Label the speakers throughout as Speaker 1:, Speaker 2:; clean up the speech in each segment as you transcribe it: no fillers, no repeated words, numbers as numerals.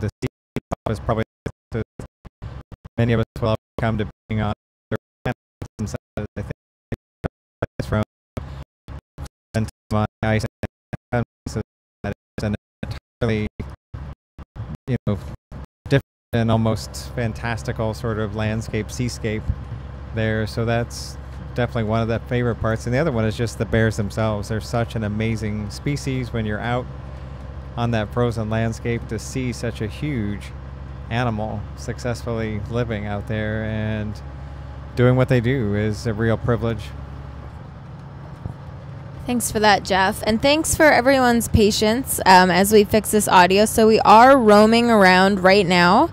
Speaker 1: the sea is probably the, many of us will come to being on their planets and such. I think from spend time on ice and that is an entirely, you know, different and almost fantastical sort of landscape, seascape there. So that's definitely one of the favorite parts. And the other one is just the bears themselves. They're such an amazing species when you're out on that frozen landscape to see such a huge animal successfully living out there and doing what they do is a real privilege.
Speaker 2: Thanks for that, Jeff. And thanks for everyone's patience as we fix this audio. So we are roaming around right now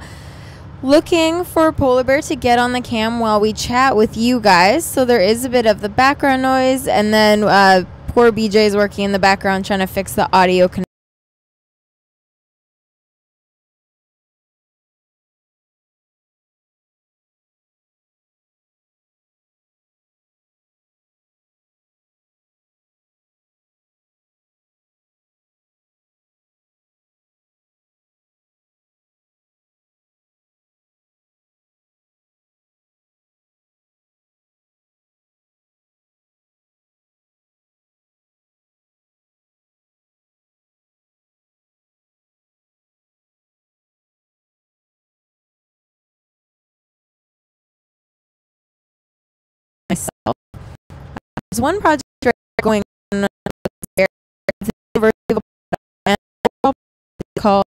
Speaker 2: looking for Polar Bear to get on the cam while we chat with you guys. So there is a bit of the background noise, and then poor BJ is working in the background trying to fix the audio connection. Myself. There's one project going on there called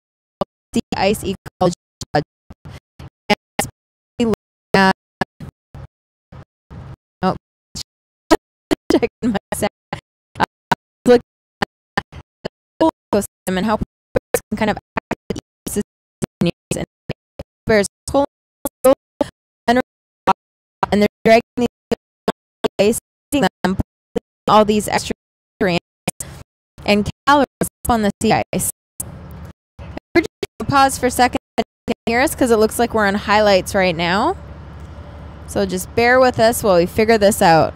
Speaker 2: Sea Ice Ecology Project. And it's looking at, oh, checking my sound. Looking at the whole ecosystem and how bears can kind of act as ecosystem and bears and they're dragging these ice, them, all these extra nutrients and calories up on the sea ice. We're just going to pause for a second and you can hear us because it looks like we're on highlights right now. So just bear with us while we figure this out.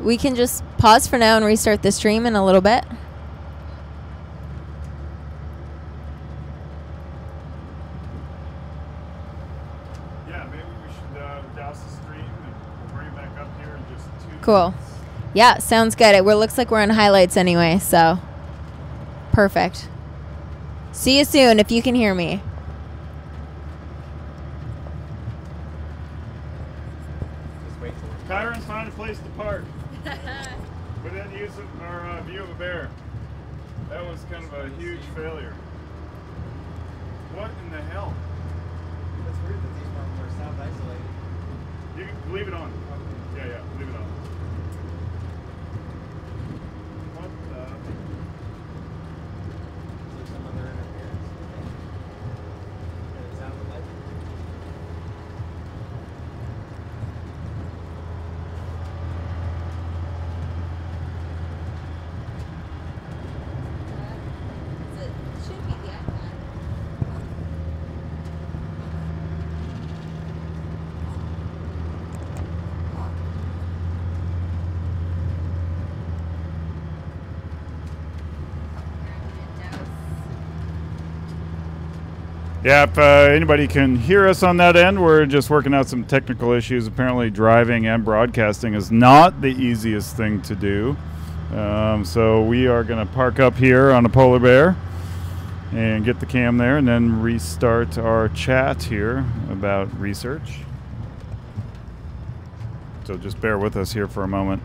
Speaker 2: We can just pause for now and restart the stream in a little bit.
Speaker 3: Yeah, maybe we should douse the stream and we'll bring it back up here in just 2 minutes.
Speaker 2: Cool. Yeah, sounds good. It looks like we're on highlights anyway, so perfect. See you soon if you can hear me.
Speaker 3: Kyron's find a place to park. We didn't use our view of a bear. That was kind of a huge failure. What in the hell?
Speaker 1: That's weird that these ones are sound isolated.
Speaker 3: You can leave it on. Okay. Yeah, leave it on. What the?
Speaker 1: It's like some other interference. It sounded like.
Speaker 3: Yeah, if anybody can hear us on that end, we're just working out some technical issues. Apparently driving and broadcasting is not the easiest thing to do. So we are going to park up here on a Polar Bear and get the cam there and then restart our chat here about research. So just bear with us here for a moment.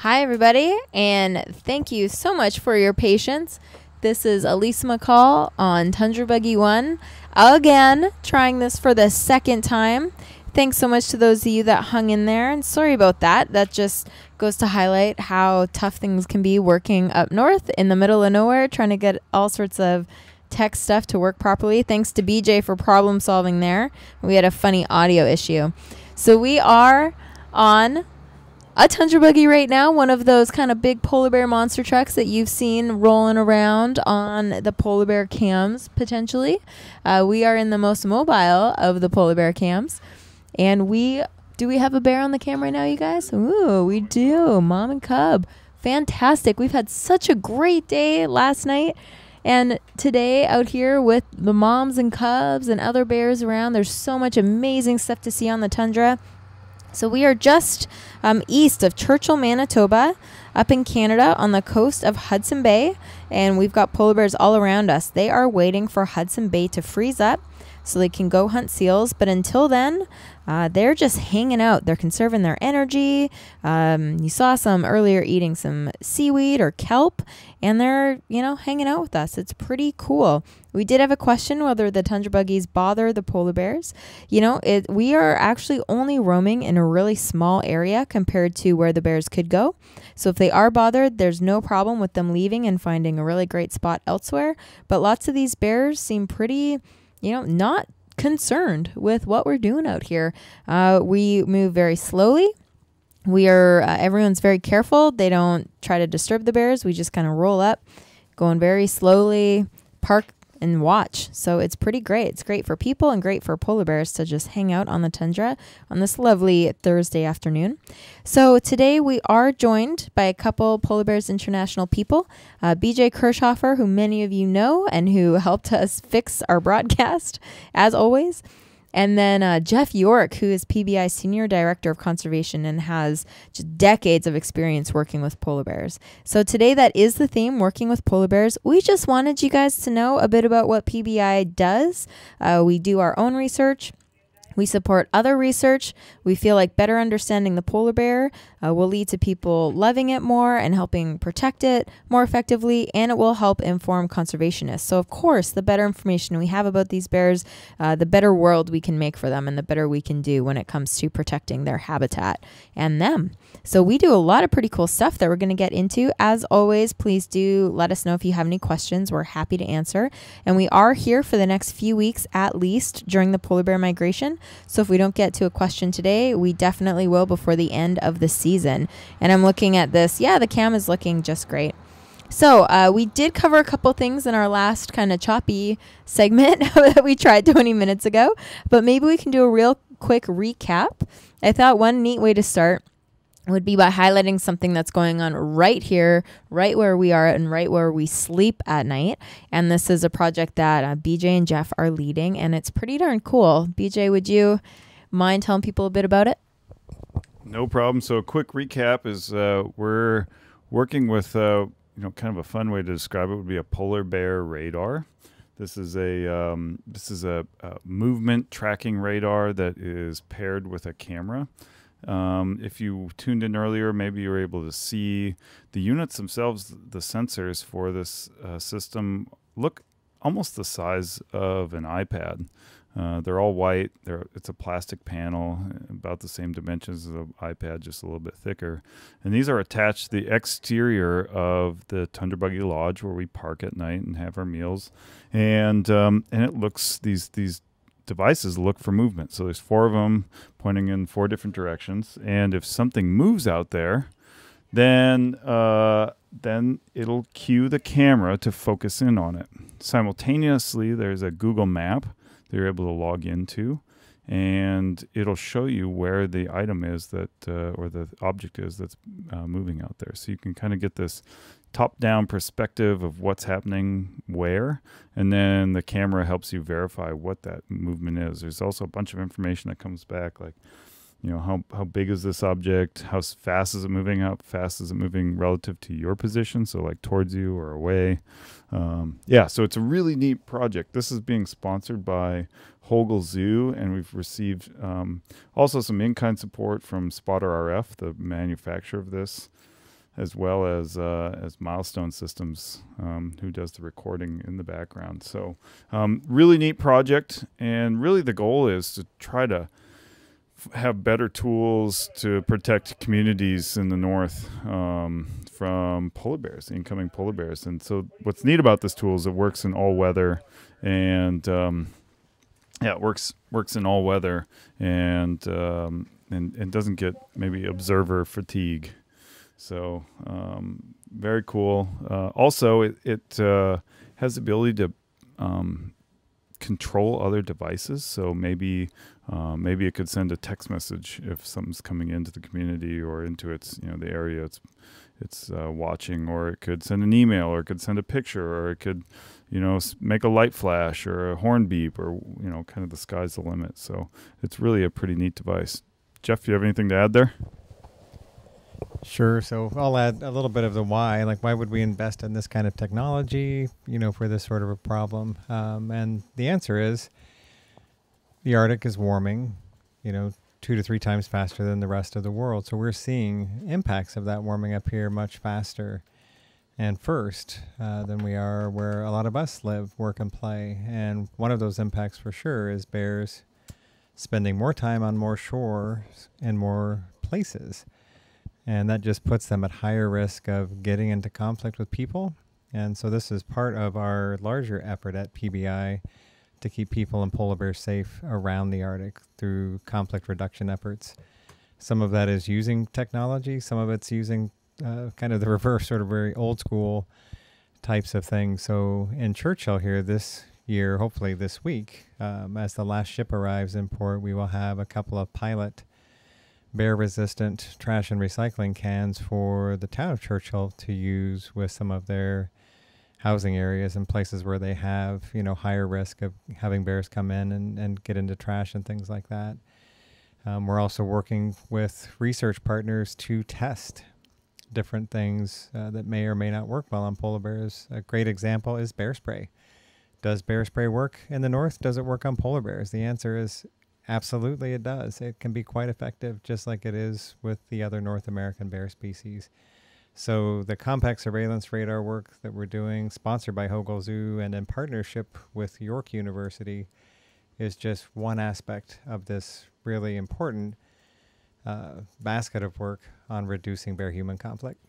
Speaker 2: Hi, everybody, and thank you so much for your patience. This is Elisa McCall on Tundra Buggy 1. Again, trying this for the second time. Thanks so much to those of you that hung in there, and sorry about that. That just goes to highlight how tough things can be working up north in the middle of nowhere, trying to get all sorts of tech stuff to work properly. Thanks to BJ for problem solving there. We had a funny audio issue. So we are on a Tundra Buggy right now, one of those kind of big polar bear monster trucks that you've seen rolling around on the polar bear cams, potentially. We are in the most mobile of the polar bear cams. And do we have a bear on the cam right now, you guys? Ooh, we do. Mom and cub. Fantastic. We've had such a great day last night. And today out here with the moms and cubs and other bears around, there's so much amazing stuff to see on the tundra. So we are just east of Churchill, Manitoba, up in Canada on the coast of Hudson Bay, and we've got polar bears all around us. They are waiting for Hudson Bay to freeze up so they can go hunt seals, but until then, they're just hanging out. They're conserving their energy. You saw some earlier eating some seaweed or kelp, and they're, hanging out with us. It's pretty cool. We did have a question whether the Tundra Buggies bother the polar bears. We are actually only roaming in a really small area compared to where the bears could go. So if they are bothered, there's no problem with them leaving and finding a really great spot elsewhere. But lots of these bears seem pretty, not concerned with what we're doing out here. We move very slowly. Everyone's very careful. They don't try to disturb the bears. We just kind of roll up, going very slowly, park and watch. So it's pretty great. It's great for people and great for polar bears to just hang out on the tundra on this lovely Thursday afternoon. So today we are joined by a couple Polar Bears International people, BJ Kirschhofer, who many of you know and who helped us fix our broadcast as always. And then Jeff York, who is PBI Senior Director of Conservation and has just decades of experience working with polar bears. So today that is the theme, working with polar bears. We just wanted you guys to know a bit about what PBI does. We do our own research. We support other research. We feel like better understanding the polar bear will lead to people loving it more and helping protect it more effectively, and it will help inform conservationists. So, of course, the better information we have about these bears, the better world we can make for them and the better we can do when it comes to protecting their habitat and them. So we do a lot of pretty cool stuff that we're going to get into. As always, please do let us know if you have any questions. We're happy to answer. And we are here for the next few weeks at least during the polar bear migration. So if we don't get to a question today, we definitely will before the end of the season. And I'm looking at this. Yeah, the cam is looking just great. So we did cover a couple things in our last kind of choppy segment that we tried 20 minutes ago. But maybe we can do a real quick recap. I thought one neat way to start would be by highlighting something that's going on right here, right where we are and right where we sleep at night. And this is a project that BJ and Jeff are leading, and it's pretty darn cool. BJ, would you mind telling people a bit about it?
Speaker 3: No problem. So a quick recap is we're working with, kind of a fun way to describe it would be a polar bear radar. This is a movement tracking radar that is paired with a camera. If you tuned in earlier, maybe you were able to see the units themselves. The sensors for this system look almost the size of an iPad. They're all white. It's a plastic panel, about the same dimensions as an iPad, just a little bit thicker. And these are attached to the exterior of the Tundra Buggy Lodge where we park at night and have our meals. And it looks, these devices look for movement. So there's 4 of them pointing in 4 different directions. And if something moves out there, then it'll cue the camera to focus in on it. Simultaneously, there's a Google map that you're able to log into, and it'll show you where the item is that, or the object is that's moving out there. So you can kind of get this top-down perspective of what's happening where, and then the camera helps you verify what that movement is. There's also a bunch of information that comes back, like, how big is this object? How fast is it moving? How fast is it moving relative to your position? So like towards you or away. So it's a really neat project. This is being sponsored by Hogle Zoo, and we've received also some in-kind support from Spotter RF, the manufacturer of this. as well as Milestone Systems, who does the recording in the background. So really neat project, and really the goal is to try to have better tools to protect communities in the north from polar bears, incoming polar bears. And so what's neat about this tool is it works in all weather, and it works in all weather, and doesn't get maybe observer fatigue. So very cool. Also, it has the ability to control other devices. So maybe it could send a text message if something's coming into the community or into its the area it's watching, or it could send an email, or it could send a picture, or it could make a light flash or a horn beep, or kind of the sky's the limit. So it's really a pretty neat device. Jeff, do you have anything to add there?
Speaker 1: Sure. So I'll add a little bit of the why. Like, why would we invest in this kind of technology, for this sort of a problem? And the answer is the Arctic is warming, 2 to 3 times faster than the rest of the world. So we're seeing impacts of that warming up here much faster and first than we are where a lot of us live, work, and play. And one of those impacts for sure is bears spending more time on more shores and more places. And that just puts them at higher risk of getting into conflict with people. And so this is part of our larger effort at PBI to keep people and polar bears safe around the Arctic through conflict reduction efforts. Some of that is using technology. Some of it's using kind of the reverse, sort of very old school types of things. So in Churchill here this year, hopefully this week, as the last ship arrives in port, we will have a couple of pilot bear-resistant trash and recycling cans for the town of Churchill to use with some of their housing areas and places where they have, higher risk of having bears come in and get into trash and things like that. We're also working with research partners to test different things that may or may not work well on polar bears. A great example is bear spray. Does bear spray work in the north? Does it work on polar bears? The answer is absolutely it does. It can be quite effective, just like it is with the other North American bear species. So the compact surveillance radar work that we're doing, sponsored by Hogle Zoo and in partnership with York University, is just one aspect of this really important basket of work on reducing bear-human conflict.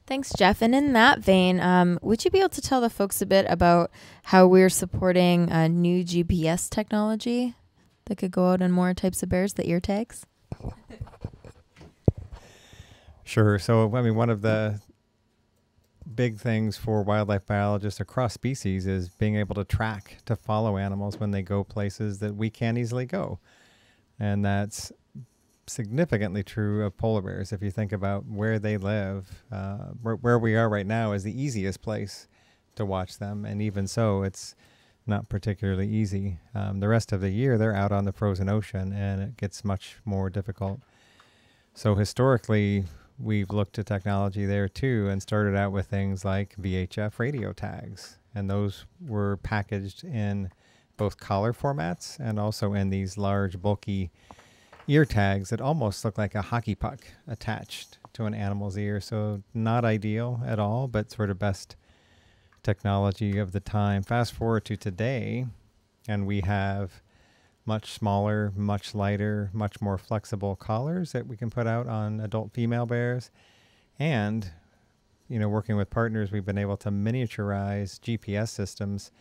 Speaker 2: Thanks, Jeff. And in that vein, would you be able to tell the folks a bit about how we're supporting new GPS technology that could go out on more types of bears, the ear tags?
Speaker 1: Sure. So, one of the big things for wildlife biologists across species is being able to follow animals when they go places that we can't easily go. And that's significantly true of polar bears. If you think about where they live, where we are right now is the easiest place to watch them. And even so, it's not particularly easy. The rest of the year, they're out on the frozen ocean, and it gets much more difficult. So historically, we've looked at technology there too, and started out with things like VHF radio tags. And those were packaged in both collar formats and also in these large, bulky ear tags that almost look like a hockey puck attached to an animal's ear. So not ideal at all, but sort of best technology of the time. Fast forward to today, and we have much smaller, much lighter, much more flexible collars that we can put out on adult female bears. And, working with partners, we've been able to miniaturize GPS systems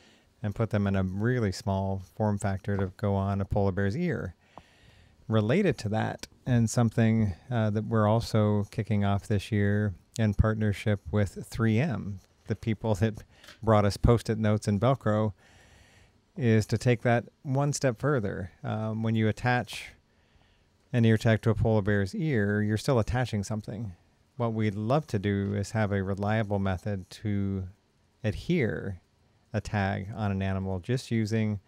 Speaker 1: and put them in a really small form factor to go on a polar bear's ear. Related to that, and something that we're also kicking off this year in partnership with 3M, the people that brought us Post-it notes and Velcro, is to take that one step further. When you attach an ear tag to a polar bear's ear, you're still attaching something. What we'd love to do is have a reliable method to adhere a tag on an animal just using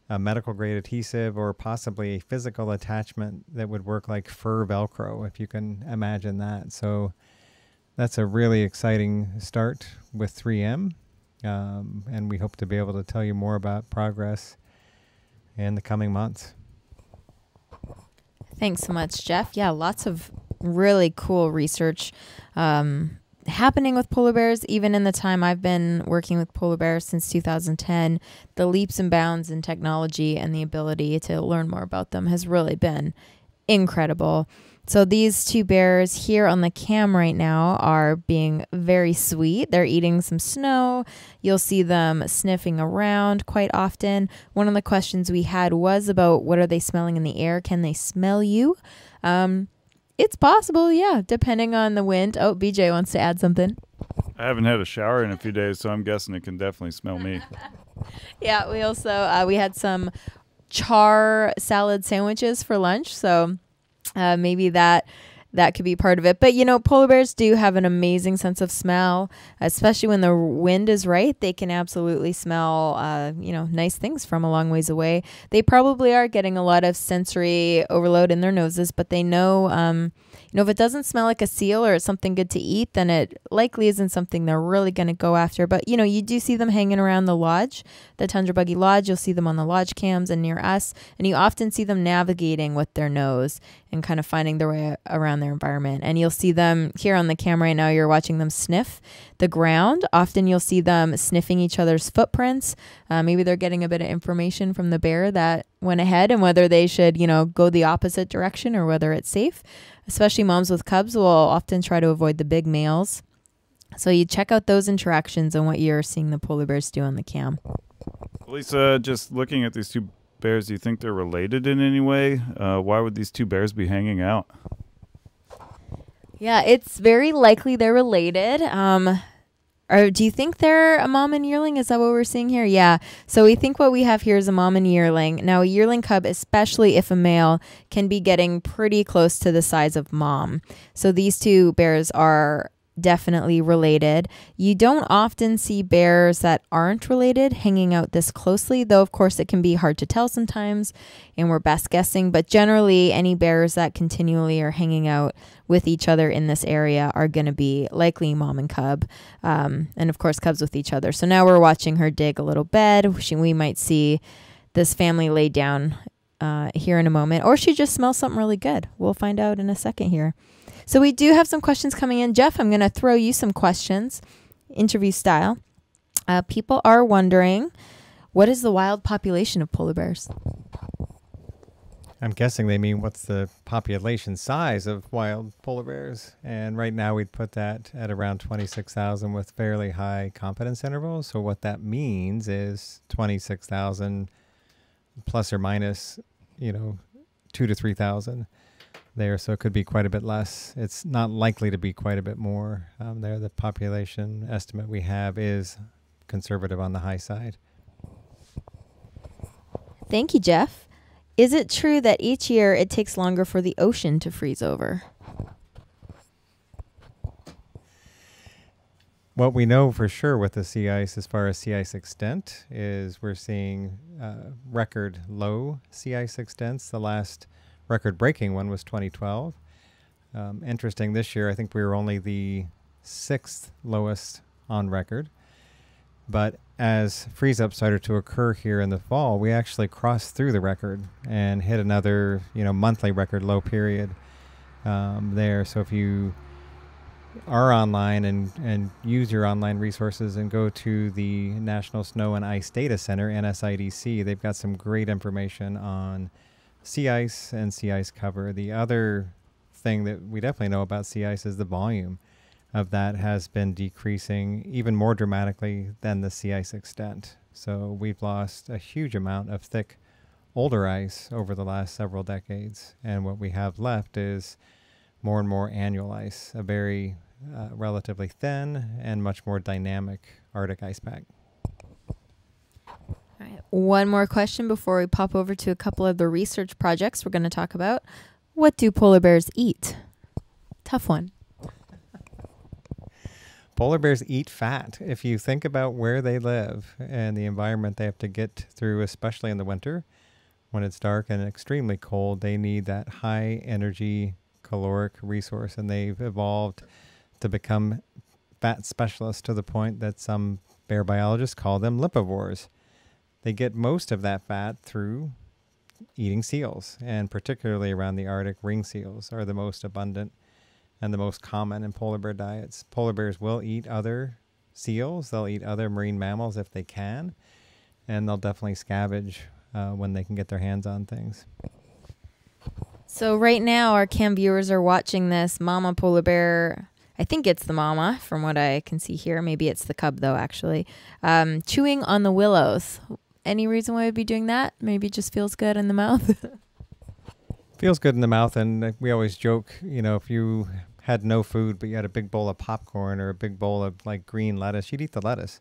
Speaker 1: a medical grade adhesive or possibly a physical attachment that would work like fur Velcro, if you can imagine that. So that's a really exciting start with 3M. And we hope to be able to tell you more about progress in the coming months.
Speaker 2: Thanks so much, Jeff. Yeah, lots of really cool research happening with polar bears. Even in the time I've been working with polar bears since 2010, the leaps and bounds in technology and the ability to learn more about them has really been incredible. So these two bears here on the cam right now are being very sweet. They're eating some snow. You'll see them sniffing around quite often. One of the questions we had was about what are they smelling in the air? Can they smell you? It's possible, yeah, depending on the wind. Oh, BJ wants to add something.
Speaker 3: I haven't had a shower in a few days, so I'm guessing it can definitely smell me.
Speaker 2: Yeah, we also we had some char salad sandwiches for lunch, so maybe that could be part of it. But, you know, polar bears do have an amazing sense of smell, especially when the wind is right. They can absolutely smell, nice things from a long ways away. They probably are getting a lot of sensory overload in their noses, but they know, if it doesn't smell like a seal or it's something good to eat, then it likely isn't something they're really going to go after. But, you know, you do see them hanging around the lodge, the Tundra Buggy Lodge. You'll see them on the lodge cams and near us, and you often see them navigating with their nose and kind of finding their way around their environment. And you'll see them here on the camera right now. You're watching them sniff the ground. Often you'll see them sniffing each other's footprints. Maybe they're getting a bit of information from the bear that went ahead and whether they should, go the opposite direction or whether it's safe. Especially moms with cubs will often try to avoid the big males. So you check out those interactions and what you're seeing the polar bears do on the cam.
Speaker 3: Lisa, just looking at these two bears, do you think they're related in any way? Why would these two bears be hanging out?
Speaker 2: Yeah, it's very likely they're related. Or do you think they're a mom and yearling? Is that what we're seeing here? Yeah. So we think what we have here is a mom and yearling. Now, a yearling cub, especially if a male, can be getting pretty close to the size of mom. So these two bears are definitely related. You don't often see bears that aren't related hanging out this closely, though of course it can be hard to tell sometimes and we're best guessing, but generally any bears that continually are hanging out with each other in this area are going to be likely mom and cub, and of course cubs with each other. So now we're watching her dig a little bed. We might see this family lay down here in a moment, or she just smells something really good. We'll find out in a second here. So we do have some questions coming in. Jeff, I'm going to throw you some questions, interview style. People are wondering, what is the wild population of polar bears?
Speaker 1: I'm guessing they mean what's the population size of wild polar bears. And right now we'd put that at around 26,000 with fairly high confidence intervals. So what that means is 26,000 plus or minus, 2,000 to 3,000 there. So it could be quite a bit less. It's not likely to be quite a bit more there. The population estimate we have is conservative on the high side.
Speaker 2: Thank you, Jeff. Is it true that each year it takes longer for the ocean to freeze over?
Speaker 1: What we know for sure with the sea ice, as far as sea ice extent, is we're seeing record low sea ice extents. The last record-breaking one was 2012. Interesting, this year I think we were only the 6th lowest on record. But as freeze-up started to occur here in the fall, we actually crossed through the record and hit another, monthly record low period there. So if you are online and use your online resources and go to the National Snow and Ice Data Center, NSIDC, they've got some great information on sea ice and sea ice cover. The other thing that we definitely know about sea ice is the volume of that has been decreasing even more dramatically than the sea ice extent. So we've lost a huge amount of thick, older ice over the last several decades. And what we have left is more and more annual ice, a very relatively thin and much more dynamic Arctic ice pack.
Speaker 2: All right. One more question before we pop over to a couple of the research projects we're going to talk about. What do polar bears eat? Tough one.
Speaker 1: Polar bears eat fat. If you think about where they live and the environment they have to get through, especially in the winter, when it's dark and extremely cold, they need that high energy caloric resource, and they've evolved to become fat specialists to the point that some bear biologists call them lipivores. They get most of that fat through eating seals, and particularly around the Arctic, ring seals are the most abundant and the most common in polar bear diets. Polar bears will eat other seals. They'll eat other marine mammals if they can, and they'll definitely scavenge when they can get their hands on things.
Speaker 2: So right now, our cam viewers are watching this mama polar bear. I think it's the mama from what I can see here. Maybe it's the cub, though, actually. Chewing on the willows. Any reason why I'd be doing that? Maybe it just feels good in the mouth.
Speaker 1: Feels good in the mouth, and we always joke, you know, if you had no food but you had a big bowl of popcorn or a big bowl of like green lettuce, you'd eat the lettuce.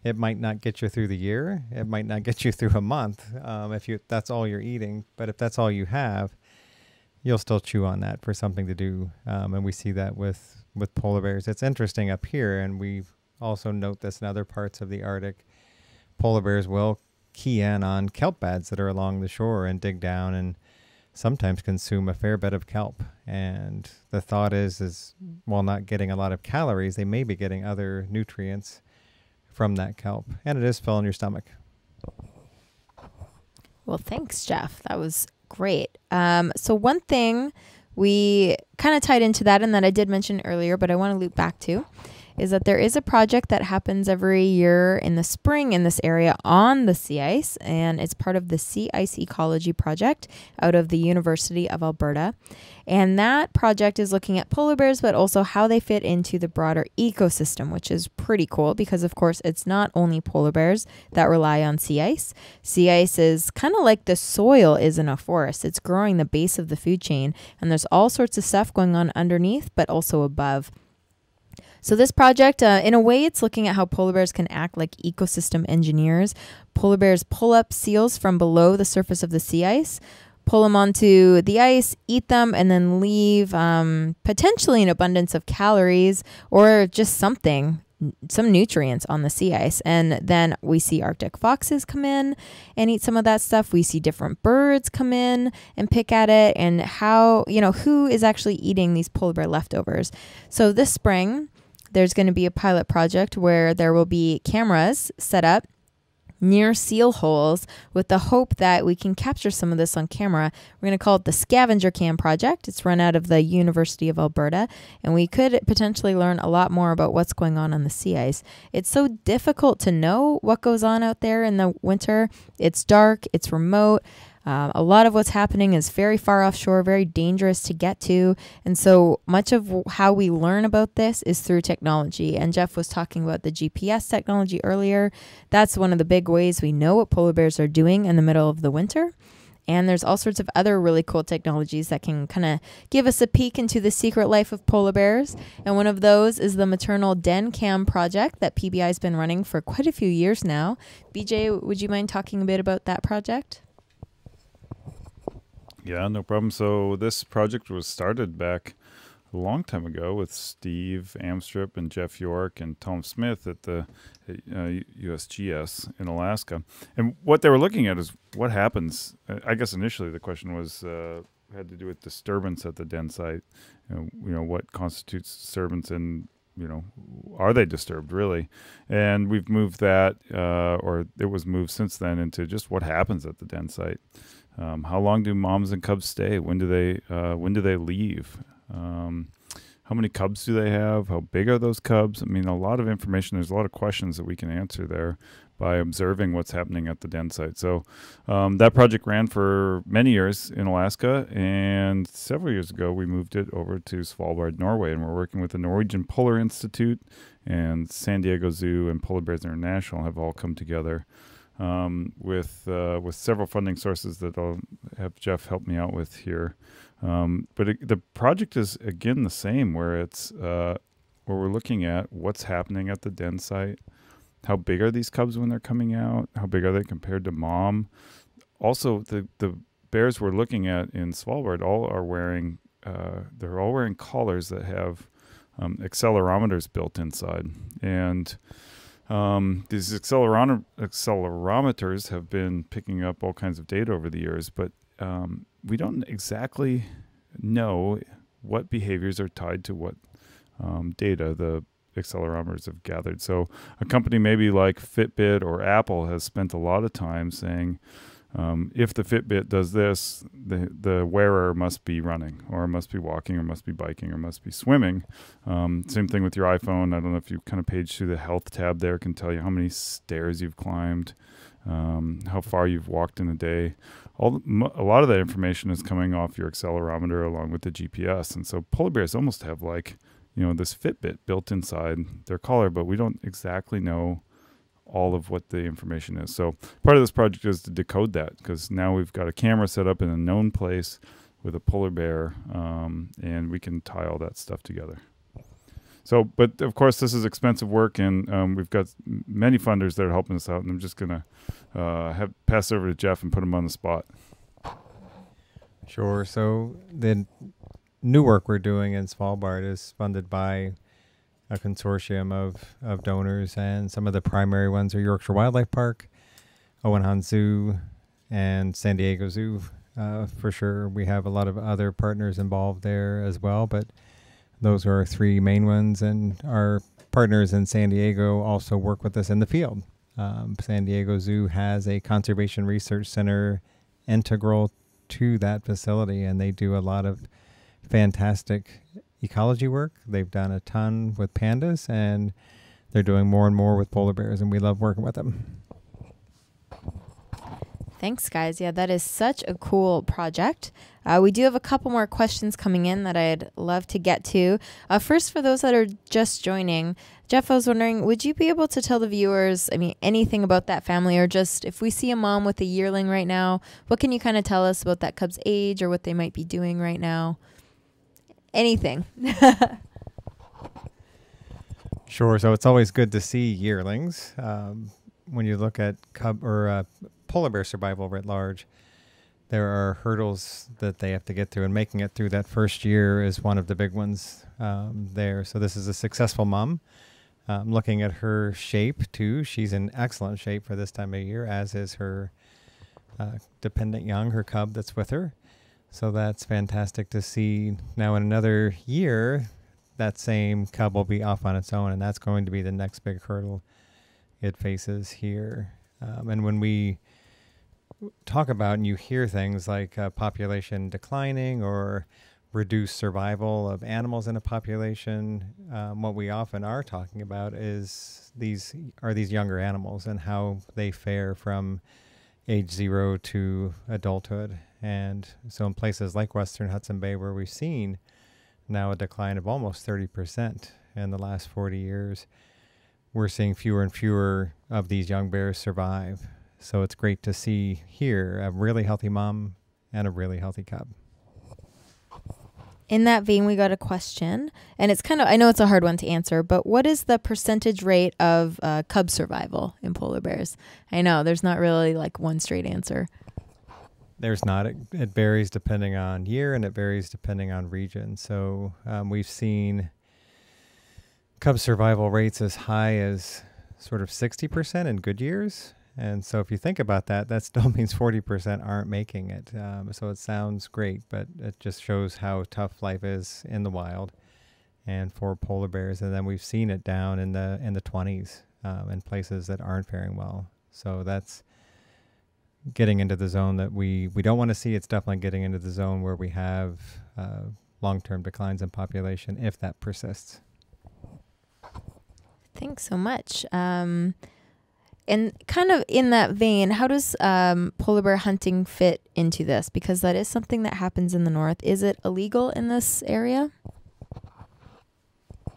Speaker 1: It might not get you through the year. It might not get you through a month if that's all you're eating. But if that's all you have, you'll still chew on that for something to do. And we see that with polar bears. It's interesting up here, and we also note this in other parts of the Arctic. Polar bears will key in on kelp beds that are along the shore and dig down and sometimes consume a fair bit of kelp. And the thought is while not getting a lot of calories, they may be getting other nutrients from that kelp. And it is filling your stomach.
Speaker 2: Well, thanks, Jeff. That was great. So one thing we kind of tied into that and that I did mention earlier, but I want to loop back to, is that there is a project that happens every year in the spring in this area on the sea ice, and it's part of the Sea Ice Ecology Project out of the University of Alberta. And that project is looking at polar bears, but also how they fit into the broader ecosystem, which is pretty cool because, of course, it's not only polar bears that rely on sea ice. Sea ice is kind of like the soil is in a forest. It's growing the base of the food chain, and there's all sorts of stuff going on underneath, but also above. So this project, in a way, it's looking at how polar bears can act like ecosystem engineers. Polar bears pull up seals from below the surface of the sea ice, pull them onto the ice, eat them, and then leave potentially an abundance of calories or just some nutrients on the sea ice. And then we see Arctic foxes come in and eat some of that stuff. We see different birds come in and pick at it, and how, who is actually eating these polar bear leftovers. So this spring, there's going to be a pilot project where there will be cameras set up near seal holes with the hope that we can capture some of this on camera. We're going to call it the Scavenger Cam Project. It's run out of the University of Alberta, and we could potentially learn a lot more about what's going on the sea ice. It's so difficult to know what goes on out there in the winter. It's dark, it's remote. A lot of what's happening is very far offshore, very dangerous to get to. And so much of how we learn about this is through technology. And Jeff was talking about the GPS technology earlier. That's one of the big ways we know what polar bears are doing in the middle of the winter. And there's all sorts of other really cool technologies that can kind of give us a peek into the secret life of polar bears. And one of those is the Maternal Den Cam project that PBI has been running for quite a few years now. BJ, would you mind talking a bit about that project?
Speaker 3: Yeah, no problem. So this project was started back a long time ago with Steve Amstrip and Jeff York and Tom Smith at the USGS in Alaska. And what they were looking at is what happens. I guess initially the question was had to do with disturbance at the den site. What constitutes disturbance, and are they disturbed really? And we've moved that, or it was moved since then, into just what happens at the den site. How long do moms and cubs stay? When do they leave? How many cubs do they have? How big are those cubs? I mean, a lot of information. There's a lot of questions that we can answer there by observing what's happening at the den site. So that project ran for many years in Alaska, and several years ago we moved it over to Svalbard, Norway, and we're working with the Norwegian Polar Institute, and San Diego Zoo and Polar Bears International have all come together with several funding sources that I'll have Jeff help me out with here. But the project is, again, the same, where it's where we're looking at what's happening at the den site. How big are these cubs when they're coming out? How big are they compared to mom? Also, the bears we're looking at in Svalbard they're all wearing collars that have accelerometers built inside. And these accelerometers have been picking up all kinds of data over the years, but we don't exactly know what behaviors are tied to what data the accelerometers have gathered. So a company maybe like Fitbit or Apple has spent a lot of time saying, If the Fitbit does this, the wearer must be running, or must be walking, or must be biking, or must be swimming. Same thing with your iPhone. I don't know if you kind of page through the health tab there, can tell you how many stairs you've climbed, how far you've walked in a day. A lot of that information is coming off your accelerometer along with the GPS. And so polar bears almost have like, this Fitbit built inside their collar, but we don't exactly know all of what the information is. So part of this project is to decode that, because now we've got a camera set up in a known place with a polar bear, and we can tie all that stuff together. So, but of course, this is expensive work, and we've got many funders that are helping us out, and I'm just going to pass it over to Jeff and put him on the spot.
Speaker 1: Sure. So the new work we're doing in Svalbard is funded by a consortium of donors, and some of the primary ones are Yorkshire Wildlife Park, Owen Hahn Zoo, and San Diego Zoo. For sure, we have a lot of other partners involved there as well, but those are our three main ones, and our partners in San Diego also work with us in the field. San Diego Zoo has a conservation research center integral to that facility, and they do a lot of fantastic ecology work. They've done a ton with pandas, and they're doing more and more with polar bears, and we love working with them.
Speaker 2: Thanks, guys. Yeah, that is such a cool project. We do have a couple more questions coming in that I'd love to get to. First, for those that are just joining, Jeff, I was wondering, would you be able to tell the viewers, anything about that family, or just if we see a mom with a yearling right now, what can you kind of tell us about that cub's age or what they might be doing right now? Anything.
Speaker 1: Sure. So it's always good to see yearlings. When you look at cub or polar bear survival writ large, there are hurdles that they have to get through, and making it through that first year is one of the big ones there. So this is a successful mom. Looking at her shape too, she's in excellent shape for this time of year, as is her dependent young, her cub that's with her. So that's fantastic to see. Now in another year, that same cub will be off on its own, and that's going to be the next big hurdle it faces here. And when we talk about, and you hear things like population declining or reduced survival of animals in a population, what we often are talking about is these younger animals and how they fare from age 0 to adulthood. And so in places like Western Hudson Bay, where we've seen now a decline of almost 30% in the last 40 years, we're seeing fewer and fewer of these young bears survive. So it's great to see here a really healthy mom and a really healthy cub.
Speaker 2: In that vein, we got a question, and it's I know it's a hard one to answer, but what is the percentage rate of cub survival in polar bears? I know there's not really like one straight answer.
Speaker 1: There's not. It varies depending on year, and it varies depending on region. So we've seen cub survival rates as high as sort of 60% in good years. And so if you think about that, that still means 40% aren't making it. So it sounds great, but it just shows how tough life is in the wild and for polar bears. And then we've seen it down in the 20s in places that aren't faring well. So that's getting into the zone that we don't want to see. It's definitely getting into the zone where we have long-term declines in population if that persists.
Speaker 2: Thanks so much. And kind of in that vein, how does polar bear hunting fit into this? Because that is something that happens in the north. Is it illegal in this area?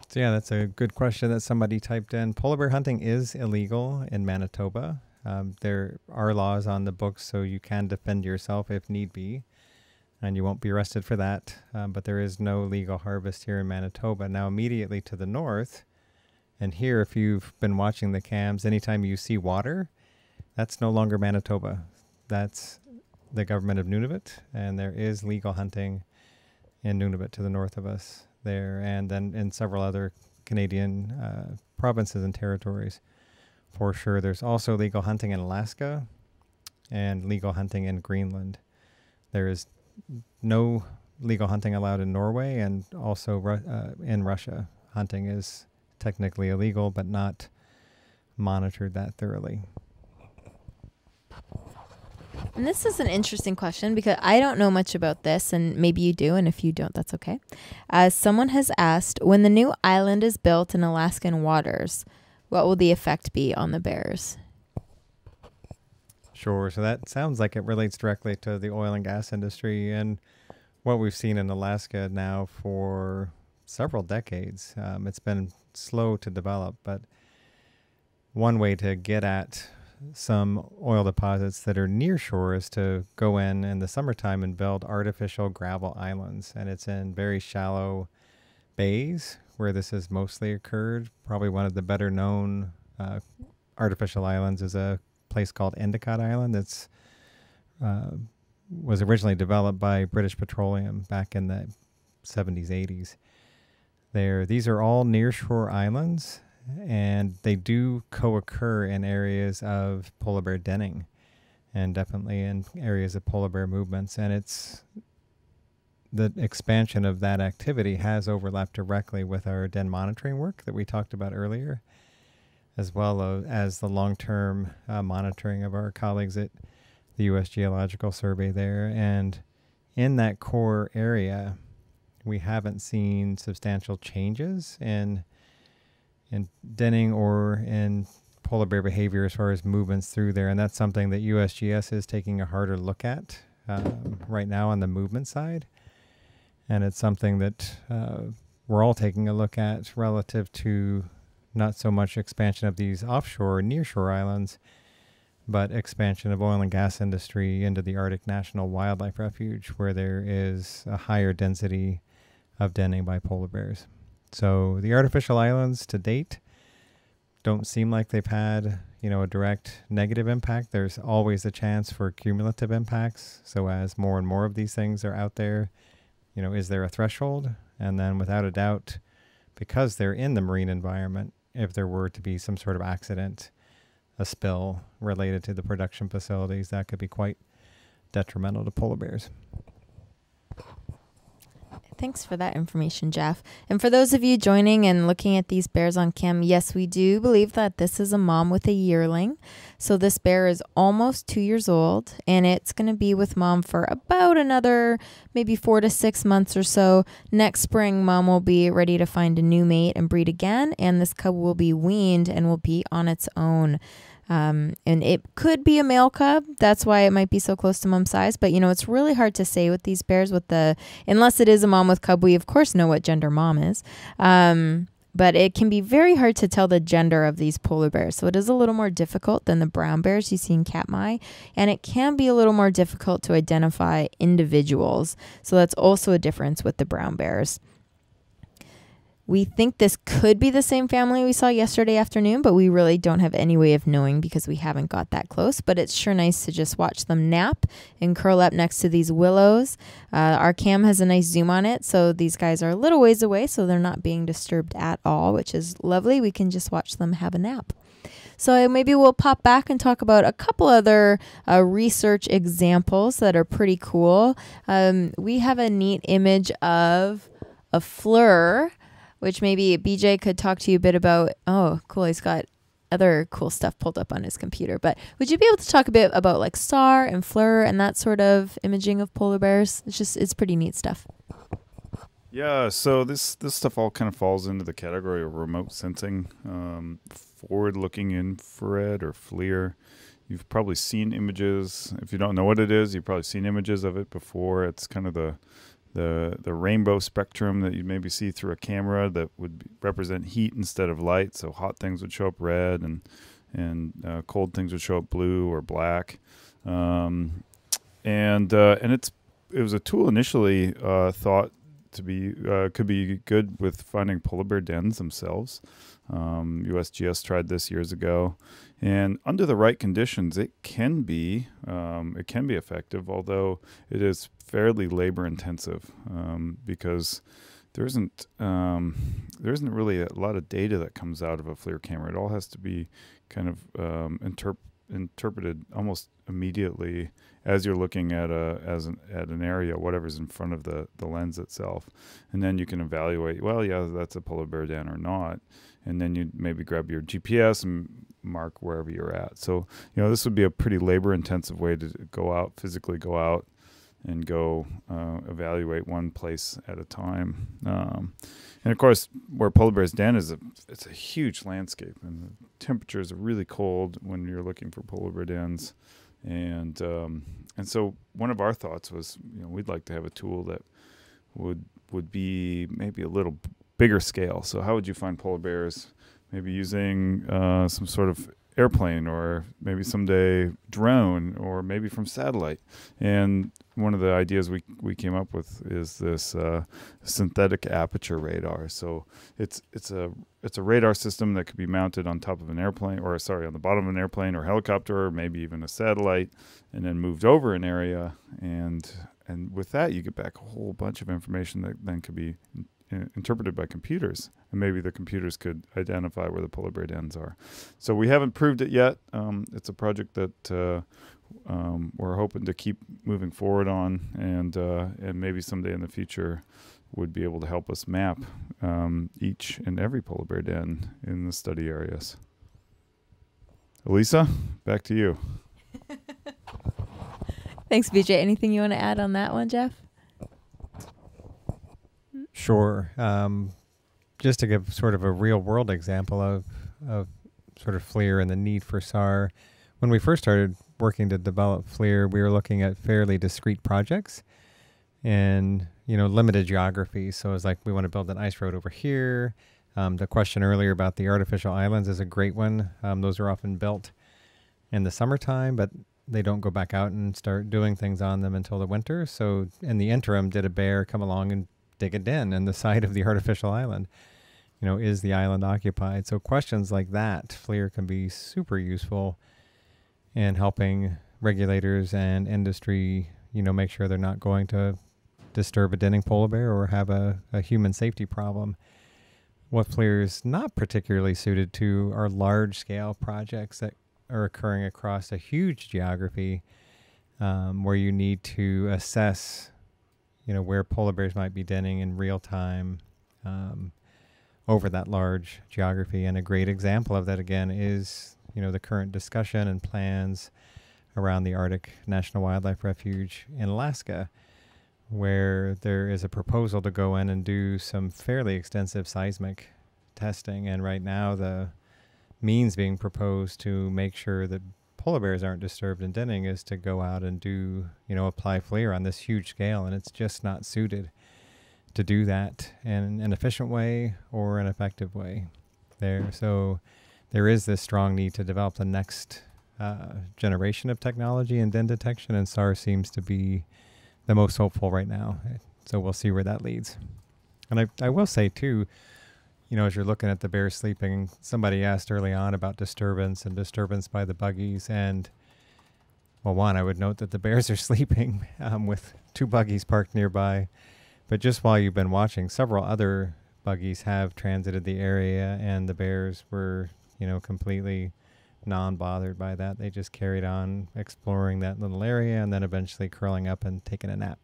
Speaker 1: So yeah, that's a good question that somebody typed in. Polar bear hunting is illegal in Manitoba. There are laws on the books, so you can defend yourself if need be, and you won't be arrested for that. But there is no legal harvest here in Manitoba. Now, immediately to the north, and here, if you've been watching the cams, anytime you see water, that's no longer Manitoba. That's the government of Nunavut, and there is legal hunting in Nunavut to the north of us there, and then in several other Canadian provinces and territories. For sure. There's also legal hunting in Alaska and legal hunting in Greenland. There is no legal hunting allowed in Norway, and also in Russia. Hunting is technically illegal, but not monitored that thoroughly.
Speaker 2: And this is an interesting question because I don't know much about this, and maybe you do, and if you don't, that's okay. Someone has asked, when the new island is built in Alaskan waters, what will the effect be on the bears?
Speaker 1: Sure. So that sounds like it relates directly to the oil and gas industry and what we've seen in Alaska now for several decades. It's been slow to develop, but one way to get at some oil deposits that are near shore is to go in the summertime and build artificial gravel islands. And it's in very shallow bays where this has mostly occurred. Probably one of the better known artificial islands is a place called Endicott Island that's was originally developed by British Petroleum back in the 70s, 80s. These are all nearshore islands, and they do co-occur in areas of polar bear denning and definitely in areas of polar bear movements. And it's the expansion of that activity has overlapped directly with our den monitoring work that we talked about earlier, as well as the long-term monitoring of our colleagues at the U.S. Geological Survey there. And in that core area, we haven't seen substantial changes in denning or in polar bear behavior as far as movements through there. And that's something that USGS is taking a harder look at right now on the movement side. And it's something that we're all taking a look at relative to not so much expansion of these offshore or nearshore islands, but expansion of oil and gas industry into the Arctic National Wildlife Refuge, where there is a higher density of denning by polar bears. So the artificial islands to date don't seem like they've had, a direct negative impact. There's always a chance for cumulative impacts. So as more and more of these things are out there, is there a threshold? And then without a doubt, because they're in the marine environment, if there were to be some sort of accident, a spill related to the production facilities, that could be quite detrimental to polar bears.
Speaker 2: Thanks for that information, Jeff. And for those of you joining and looking at these bears on cam, yes, we do believe that this is a mom with a yearling. So this bear is almost 2 years old, and it's going to be with mom for about another maybe 4 to 6 months or so. Next spring, mom will be ready to find a new mate and breed again, and this cub will be weaned and will be on its own. And it could be a male cub. That's why it might be so close to mom's size. But, it's really hard to say with these bears unless it is a mom with cub. We, of course, know what gender mom is. But it can be very hard to tell the gender of these polar bears. So it is a little more difficult than the brown bears you see in Katmai. And it can be a little more difficult to identify individuals. So that's also a difference with the brown bears. We think this could be the same family we saw yesterday afternoon, but we really don't have any way of knowing because we haven't got that close. But it's sure nice to just watch them nap and curl up next to these willows. Our cam has a nice zoom on it, so these guys are a little ways away, so they're not being disturbed at all, which is lovely. We can just watch them have a nap. So maybe we'll pop back and talk about a couple other research examples that are pretty cool. We have a neat image of a fleur, which maybe BJ could talk to you a bit about. Oh, cool. He's got other cool stuff pulled up on his computer. But would you be able to talk a bit about like SAR and FLIR and that sort of imaging of polar bears? It's pretty neat stuff.
Speaker 3: Yeah, so this stuff all kind of falls into the category of remote sensing, forward-looking infrared or FLIR. You've probably seen images. If you don't know what it is, you've probably seen images of it before. It's kind of the rainbow spectrum that you'd maybe see through a camera that would represent heat instead of light. So hot things would show up red, and cold things would show up blue or black. And it was a tool initially thought to be could be good with finding polar bear dens themselves. USGS tried this years ago, and under the right conditions, it can be effective. Although it is fairly labor intensive because there isn't really a lot of data that comes out of a FLIR camera. It all has to be kind of interpreted almost immediately as you're looking at an area, whatever's in front of the lens itself, and then you can evaluate. Well, yeah, that's a polar bear den or not. and then you maybe grab your GPS and mark wherever you're at. So, this would be a pretty labor-intensive way to physically go out and go evaluate one place at a time. And of course, where polar bears den is, it's a huge landscape, and the temperatures are really cold when you're looking for polar bear dens. And so one of our thoughts was, we'd like to have a tool that would be maybe a little bigger scale. So how would you find polar bears? Maybe using some sort of airplane, or maybe someday drone, or maybe from satellite. And one of the ideas we came up with is this synthetic aperture radar. So it's a radar system that could be mounted on top of an airplane, on the bottom of an airplane or helicopter, or maybe even a satellite, and then moved over an area. And with that, you get back a whole bunch of information that then could be interpreted by computers, and maybe the computers could identify where the polar bear dens are. So we haven't proved it yet. It's a project that we're hoping to keep moving forward on, and maybe someday in the future would be able to help us map each and every polar bear den in the study areas. Elisa, back to you.
Speaker 2: Thanks, BJ. Anything you want to add on that one, Jeff?
Speaker 1: Sure. Just to give sort of a real world example of sort of FLIR and the need for SAR. When we first started working to develop FLIR, we were looking at fairly discrete projects and, limited geography. So it's like, we want to build an ice road over here. The question earlier about the artificial islands is a great one. Those are often built in the summertime, but they don't go back out and start doing things on them until the winter. So in the interim, did a bear come along and dig a den in the side of the artificial island? Is the island occupied? So questions like that, FLIR can be super useful in helping regulators and industry, make sure they're not going to disturb a denning polar bear or have a human safety problem. What FLIR is not particularly suited to are large-scale projects that are occurring across a huge geography, where you need to assess where polar bears might be denning in real time over that large geography. And a great example of that, again, is, the current discussion and plans around the Arctic National Wildlife Refuge in Alaska, where there is a proposal to go in and do some fairly extensive seismic testing. And right now, the means being proposed to make sure that polar bears aren't disturbed in denning is to go out and do, apply FLIR on this huge scale, and it's just not suited to do that in an efficient way or an effective way there. So there is this strong need to develop the next generation of technology in den detection, and SAR seems to be the most hopeful right now. So we'll see where that leads. And I will say too, as you're looking at the bears sleeping, somebody asked early on about disturbance by the buggies. And, well, one, I would note that the bears are sleeping with 2 buggies parked nearby. But just while you've been watching, several other buggies have transited the area, and the bears were, completely non-bothered by that. They just carried on exploring that little area and then eventually curling up and taking a nap.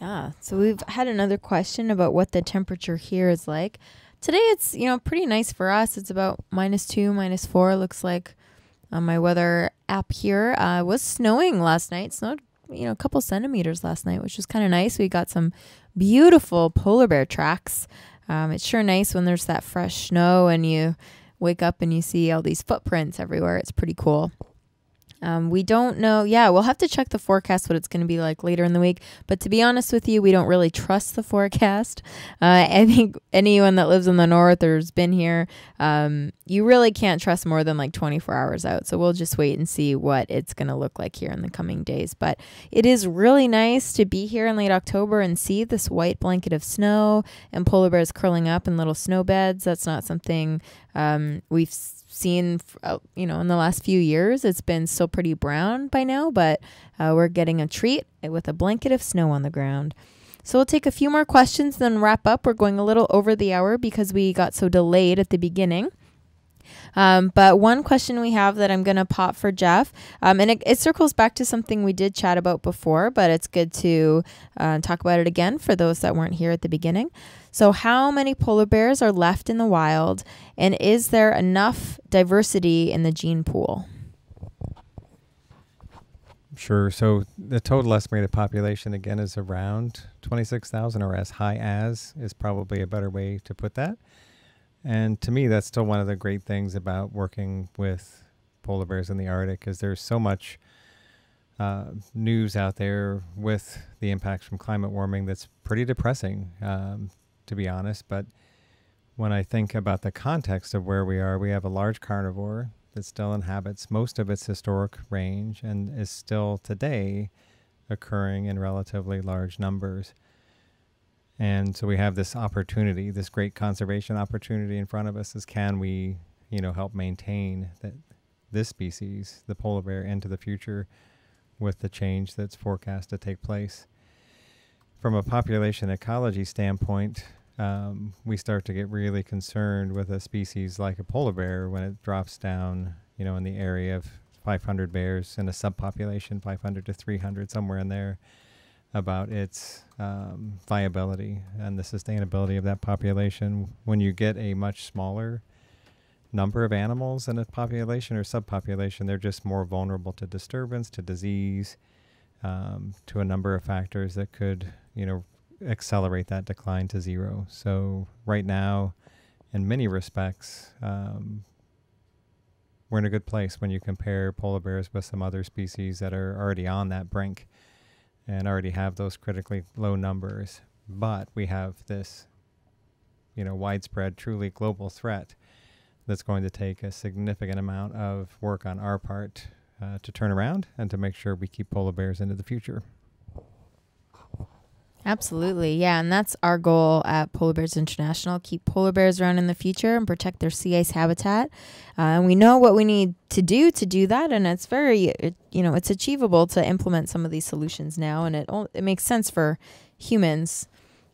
Speaker 2: Yeah, so we've had another question about what the temperature here is like. Today it's, pretty nice for us. It's about -2, -4, looks like on my weather app here. It was snowing last night. It snowed, a couple centimeters last night, which was kind of nice. We got some beautiful polar bear tracks. It's sure nice when there's that fresh snow and you wake up and you see all these footprints everywhere. It's pretty cool. We don't know. Yeah, we'll have to check the forecast, what it's going to be like later in the week. But to be honest with you, we don't really trust the forecast. I think anyone that lives in the north or has been here, you really can't trust more than like 24 hours out. So we'll just wait and see what it's going to look like here in the coming days. But it is really nice to be here in late October and see this white blanket of snow and polar bears curling up in little snow beds. That's not something we've seen, in the last few years. It's been still pretty brown by now, but we're getting a treat with a blanket of snow on the ground. So we'll take a few more questions, then wrap up. We're going a little over the hour because we got so delayed at the beginning. But one question we have that I'm going to pop for Jeff, and it circles back to something we did chat about before, but it's good to talk about it again for those that weren't here at the beginning. So how many polar bears are left in the wild, and is there enough diversity in the gene pool?
Speaker 1: Sure. So the total estimated population, again, is around 26,000, or as high as is probably a better way to put that. And to me, that's still one of the great things about working with polar bears in the Arctic, is there's so much news out there with the impacts from climate warming that's pretty depressing, to be honest. But when I think about the context of where we are, we have a large carnivore that still inhabits most of its historic range and is still today occurring in relatively large numbers. And so we have this opportunity, this great conservation opportunity in front of us, is can we, help maintain this species, the polar bear, into the future with the change that's forecast to take place. From a population ecology standpoint, we start to get really concerned with a species like a polar bear when it drops down, in the area of 500 bears in a subpopulation, 500 to 300, somewhere in there, about its viability and the sustainability of that population. When you get a much smaller number of animals in a population or subpopulation, they're just more vulnerable to disturbance, to disease, to a number of factors that could, accelerate that decline to zero. So right now, in many respects, we're in a good place when you compare polar bears with some other species that are already on that brink and already have those critically low numbers. But we have this, widespread, truly global threat that's going to take a significant amount of work on our part to turn around and to make sure we keep polar bears into the future.
Speaker 2: Absolutely. Yeah. And that's our goal at Polar Bears International. Keep polar bears around in the future and protect their sea ice habitat. And we know what we need to do that. And it's it's achievable to implement some of these solutions now. And it makes sense for humans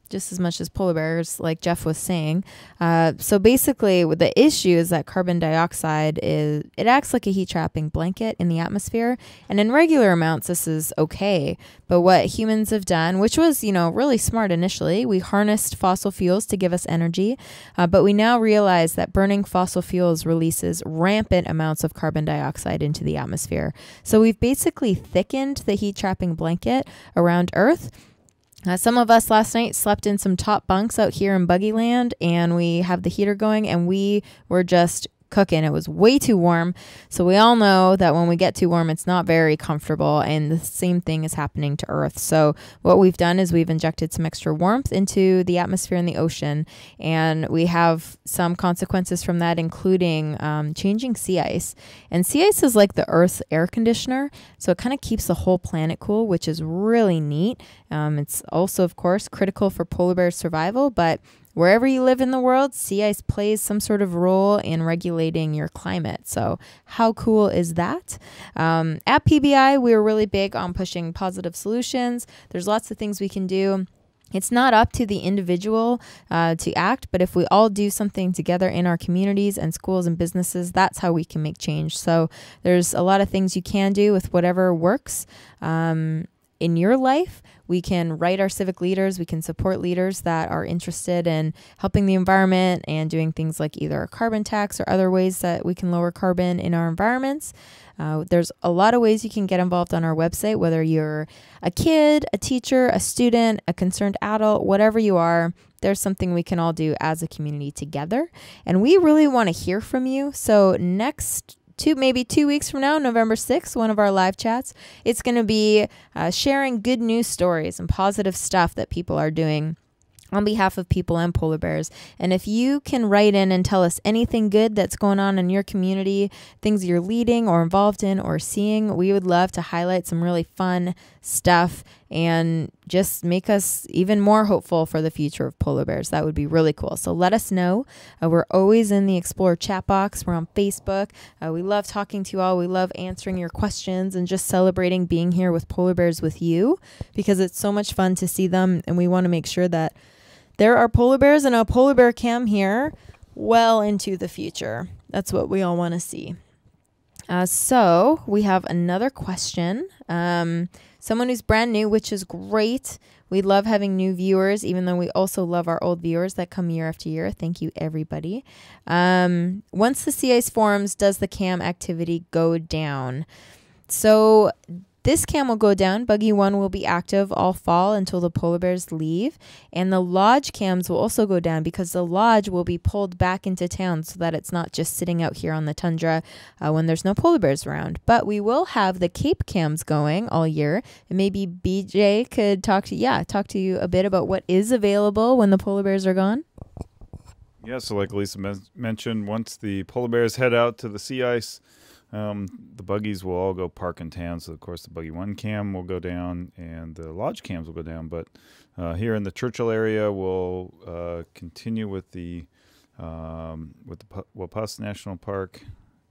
Speaker 2: just as much as polar bears, like Jeff was saying. So basically, the issue is that carbon dioxide it acts like a heat trapping blanket in the atmosphere, and in regular amounts, this is okay. But what humans have done, which was really smart initially, we harnessed fossil fuels to give us energy, but we now realize that burning fossil fuels releases rampant amounts of carbon dioxide into the atmosphere. So we've basically thickened the heat trapping blanket around Earth. Some of us last night slept in some top bunks out here in Buggy Land, and we have the heater going, and we were just cooking. It was way too warm. So we all know that when we get too warm, it's not very comfortable, and the same thing is happening to Earth. So what we've done is we've injected some extra warmth into the atmosphere and the ocean, and we have some consequences from that, including changing sea ice. And sea ice is like the Earth's air conditioner, so it kind of keeps the whole planet cool, which is really neat. It's also, of course, critical for polar bear survival, but wherever you live in the world, sea ice plays some sort of role in regulating your climate. So how cool is that? At PBI, we're really big on pushing positive solutions. There's lots of things we can do. It's not up to the individual to act, but if we all do something together in our communities and schools and businesses, that's how we can make change. So there's a lot of things you can do with whatever works in your life. We can write our civic leaders. We can support leaders that are interested in helping the environment and doing things like either a carbon tax or other ways that we can lower carbon in our environments. There's a lot of ways you can get involved on our website, whether you're a kid, a teacher, a student, a concerned adult, whatever you are. There's something we can all do as a community together. And we really want to hear from you. So maybe 2 weeks from now, November 6th, one of our live chats, it's going to be sharing good news stories and positive stuff that people are doing on behalf of people and polar bears. And if you can write in and tell us anything good that's going on in your community, things you're leading or involved in or seeing, we would love to highlight some really fun stuff and just make us even more hopeful for the future of polar bears. That would be really cool. So let us know. We're always in the Explore chat box. We're on Facebook. We love talking to you all. We love answering your questions and just celebrating being here with polar bears with you, because it's so much fun to see them. And we want to make sure that there are polar bears and a polar bear cam here well into the future. That's what we all want to see. So we have another question. Someone who's brand new, which is great. We love having new viewers, even though we also love our old viewers that come year after year. Thank you, everybody. Once the sea ice forms, does the cam activity go down? So this cam will go down. Buggy 1 will be active all fall until the polar bears leave. And the lodge cams will also go down because the lodge will be pulled back into town so that it's not just sitting out here on the tundra when there's no polar bears around. But we will have the Cape cams going all year. And maybe BJ could talk to you a bit about what is available when the polar bears are gone.
Speaker 3: Yeah, so like Lisa mentioned, once the polar bears head out to the sea ice, the buggies will all go park in town. So, of course, the Buggy 1 cam will go down and the lodge cams will go down. But here in the Churchill area, we'll continue with the Wapas National Park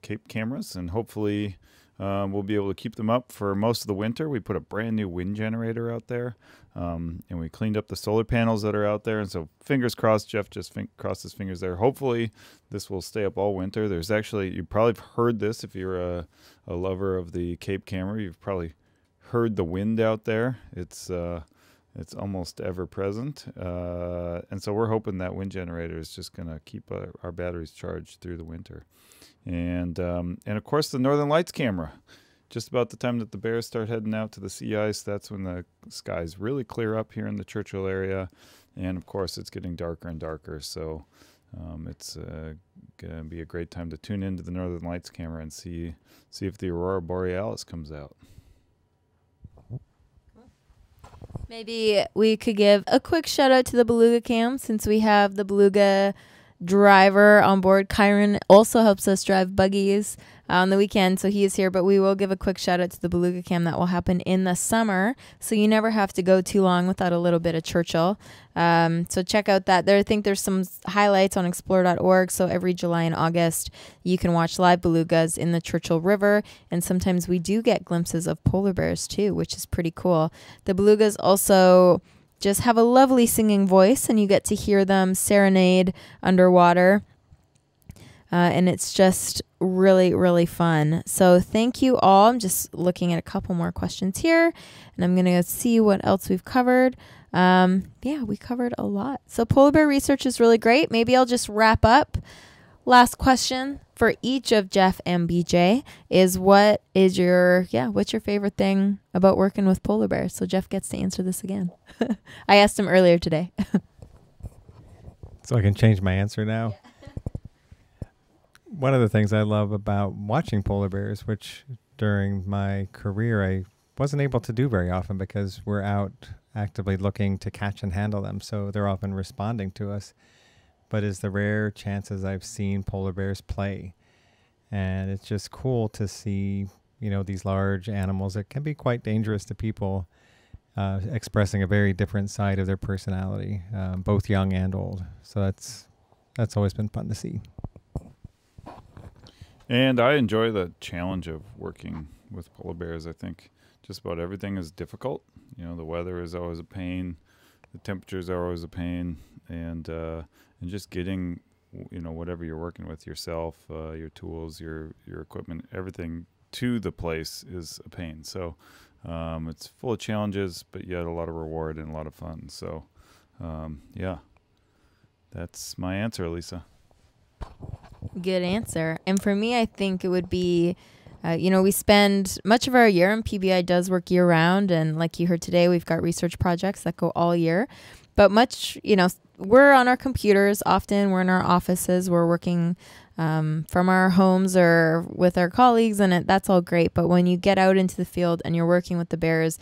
Speaker 3: Cape cameras, and hopefully we'll be able to keep them up for most of the winter. We put a brand new wind generator out there, and we cleaned up the solar panels that are out there. And so fingers crossed, Jeff just crossed his fingers there. Hopefully this will stay up all winter. There's actually, you probably heard this if you're a lover of the Cape camera. You've probably heard the wind out there. It's almost ever present. And so we're hoping that wind generator is just going to keep our batteries charged through the winter. And of course, the Northern Lights camera. Just about the time that the bears start heading out to the sea ice, that's when the skies really clear up here in the Churchill area. And, of course, it's getting darker and darker. So it's going to be a great time to tune into the Northern Lights camera and see if the Aurora Borealis comes out.
Speaker 2: Maybe we could give a quick shout out to the Beluga cam since we have the Beluga driver on board. Kyron also helps us drive buggies on the weekend, so he is here, but we will give a quick shout out to the Beluga cam that will happen in the summer, so you never have to go too long without a little bit of Churchill. So check out that. I think there's some highlights on explore.org, so every July and August you can watch live belugas in the Churchill River, and sometimes we do get glimpses of polar bears too, which is pretty cool. The belugas also just have a lovely singing voice, and you get to hear them serenade underwater. And it's just really, really fun. So thank you all. I'm just looking at a couple more questions here, and I'm going to see what else we've covered. Yeah, we covered a lot. So polar bear research is really great. Maybe I'll just wrap up. Last question for each of Jeff and BJ is what's your favorite thing about working with polar bears? So Jeff gets to answer this again. I asked him earlier today.
Speaker 1: So I can change my answer now. Yeah. One of the things I love about watching polar bears, which during my career I wasn't able to do very often because we're out actively looking to catch and handle them, so they're often responding to us, but is the rare chances I've seen polar bears play. And it's just cool to see, these large animals that can be quite dangerous to people expressing a very different side of their personality, both young and old. So that's always been fun to see.
Speaker 3: And I enjoy the challenge of working with polar bears. I think just about everything is difficult. The weather is always a pain, the temperatures are always a pain, and just getting, whatever you're working with yourself, your tools, your equipment, everything to the place is a pain. So it's full of challenges, but yet a lot of reward and a lot of fun. So yeah, that's my answer, Lisa.
Speaker 2: Good answer. And for me, I think it would be, we spend much of our year, and PBI does work year round. And like you heard today, we've got research projects that go all year. But we're on our computers often. We're in our offices. We're working from our homes or with our colleagues, and that's all great. But when you get out into the field and you're working with the bears,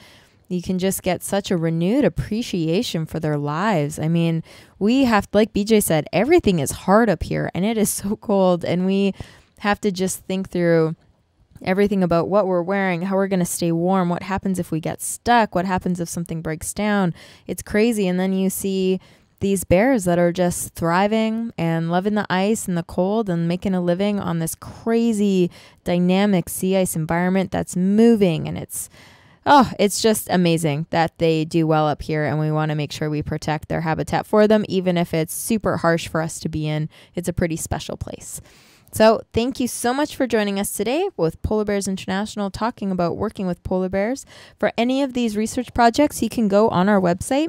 Speaker 2: you can just get such a renewed appreciation for their lives. I mean, we have, like BJ said, everything is hard up here and it is so cold, and we have to just think through everything about what we're wearing, how we're going to stay warm, what happens if we get stuck, what happens if something breaks down. It's crazy. And then you see these bears that are just thriving and loving the ice and the cold and making a living on this crazy dynamic sea ice environment that's moving, and it's just amazing that they do well up here, and we want to make sure we protect their habitat for them, even if it's super harsh for us to be in. It's a pretty special place. So thank you so much for joining us today with Polar Bears International, talking about working with polar bears. For any of these research projects, you can go on our website,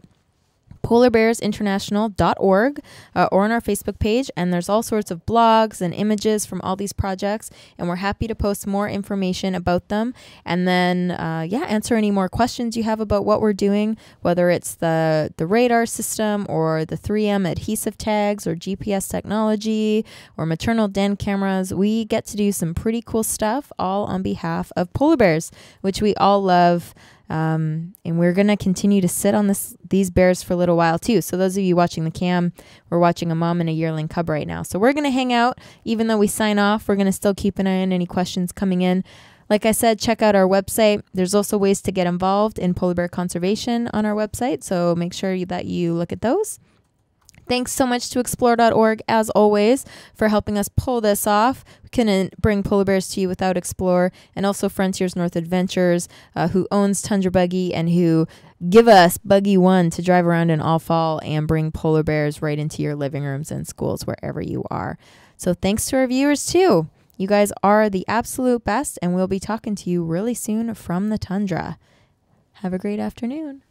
Speaker 2: polarbearsinternational.org, or on our Facebook page, and there's all sorts of blogs and images from all these projects, and we're happy to post more information about them, and then answer any more questions you have about what we're doing, whether it's the radar system or the 3M adhesive tags or GPS technology or maternal den cameras. We get to do some pretty cool stuff all on behalf of polar bears, which we all love. And we're going to continue to sit on these bears for a little while too. So those of you watching the cam, we're watching a mom and a yearling cub right now. So we're going to hang out. Even though we sign off, we're going to still keep an eye on any questions coming in. Like I said, check out our website. There's also ways to get involved in polar bear conservation on our website. So make sure that you look at those. Thanks so much to Explore.org, as always, for helping us pull this off. We couldn't bring polar bears to you without Explore, and also Frontiers North Adventures, who owns Tundra Buggy and who give us Buggy One to drive around in all fall and bring polar bears right into your living rooms and schools wherever you are. So thanks to our viewers, too. You guys are the absolute best, and we'll be talking to you really soon from the tundra. Have a great afternoon.